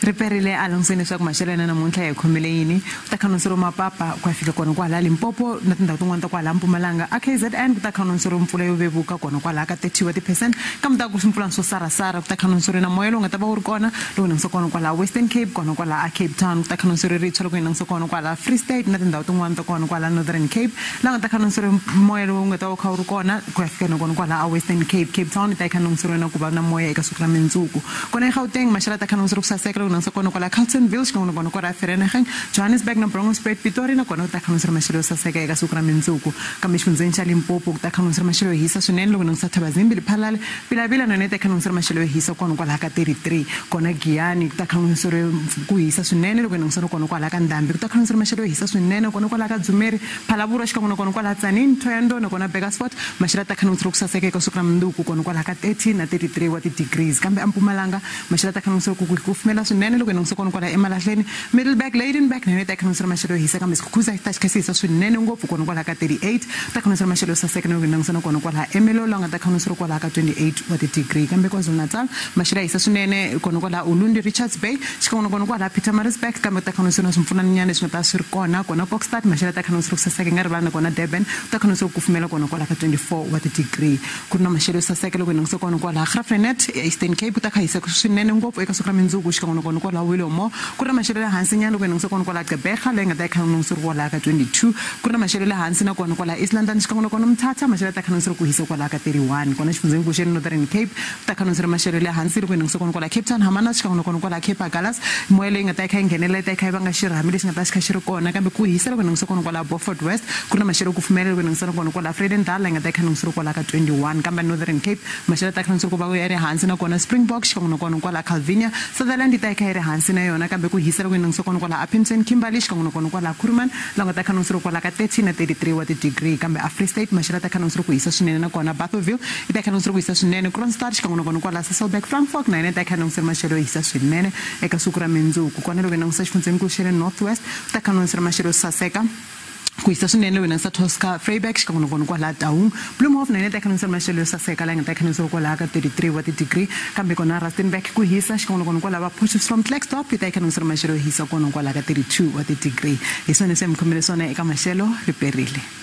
Riperile alonsene swa ku maxelo na namuntlha hi khomile yini ta khanonsero mapapa ku fika kona kwala Limpopo na tindhawu tin'wana ta kwala Mpumalanga a KZN ku ta khanonsero mpfula yo vevuka kona kwala ka 30% kambe ta ku mpfula swo sarasara ku ta khanonsero na moya lowu nga ta va wu ri kona lowu nga kona kwala Western Cape kona kwala a Cape Town ku ta khanonsero ritshwa loko nga kona kwala Free State na tindhawu tin'wana ta kona kwala Northern Cape la nga ta khanonsero moya lowu nga ta wu kha wu ri kona ku fika kona kwala a Western Cape Town ta khanonsero na ku va na moya eka suku ra Mundzuku kona Gauteng maxelo ta khanonsero ku saseka loko nga kona kwala Carletonville xikona kona kwala Vereeniging Johannesburg na Bronxspruit Pretoria na kona ta khanonsero maxelo saseka eka suku ra Mundzuku kambe xifundzeni xa Limpopo ku ta khanonsero maxelo yo hisa swinene loko nga Thabazimbi Liphalale Pilavila na ta khanonsero maxelo yo hisa kona kwala ka 33 kona Giyani ku ta khanonsero ku hisa swinene loko nga kona kwala ka Ndambi ku ta khanonsero maxelo yo hisa swinene kona kwala ka Dzumeri Phalabura xikona kona kwala Tzaneen Thohoyandou na kona Bakersfort maxelo ta khanonsero ku saseka eka suku ra Mundzuku kona kwala ka 30 na 33 wa degrees kambe Mpumalanga maxelo ta khanonsero ku kufumela swinene loko nga kona kwala eMalahleni Middleburg Lydenburg na ta khanonsero maxelo yo hisa kambe sikhuza ta xikasisa swinene ngopfu kona kwala ka 38 ta khanonsero maxelo yo saseka loko nga kona kwala Emelo la nga ta khanonsero kwala ka 28 wa degree kambe KwaZulu-Natal maxelo ya hisa swinene kona kwala Ulundi Richards Bay xikona kona kwala Pietermaritzburg kambe ta khanonsero swipfuna nyana leswi nga ta swi ri kona Kokstad maxelo ta khanonsero ku saseka nga rivala na kona Durban ta khanonsero ku kufumela kona kwala ka 24 wa degree ku ri na maxelo yo saseka loko nga kona kwala Graaff-Reinet Eastern Cape ta hisa swinene ngopfu eka suku ra Mundzuku xikona kona kwala Willomo ku ri na maxelo ya hansi nyana loko nga kona kwala Gqeberha leyi nga ta khanonsero kwala ka 22 ku ri na maxelo ya hansi na kona kwala East London xikona kona Mthatha maxelo ta khanonsero ku hisa kwala ka 31 kona xifundzeni ku xa Northern Cape ta khanonsero maxelo ya hansi loko nga kona kwala Cape Town Hammanas xikona kona kwala Cape Agulhas moya leyi nga ta yi nghenela ta yi va nga xirhami lexi nga ta xi kha xi ri kona kambe ku hisa loko nga kona kwala Beaufort West ku ri na maxelo ku fumela loko nga kona kwala Vredendal leyi nga ta yi khanonsero kwala ka 21 kambe Northern Cape maxelo ta khanonsero ku va ya ri hansi na kona Springbok xikona kona kwala Calvinia Sutherland ta yi kha yi ri hansi na yona kambe ku hisa loko nga kona kwala Appington Kimberley xikona kona kwala Kuruman la nga ta khanonsero kwala ka 30 na 33 wa degree kambe Free State maxelo ta khanonsero ku hisa swinene na kona Bathoville ta khanonsero ku hisa swinene Kroonstad xikona kona kwala Sasolburg Frankfurt na yona ta khanonsero maxelo hisa swinene eka suku ra Mundzuku kona loko nga xifundzeni ku xa Northwest ta khanonsero maxelo saseka ku hisa swinene loko nga Tosca Vryburg xikona kona kwala Taung Bloemhof na yona ta khanonsero maxelo yo saseka la nga ta khanonsero kwala ka 33 wa degree kambe kona Rustenburg ku hisa xikona kona kwala Potchefstroom Klerksdorp ta khanonsero maxelo yo hisa kona kwala ka 32 wa degree hi swona se mi khomele swona eka maxelo riperile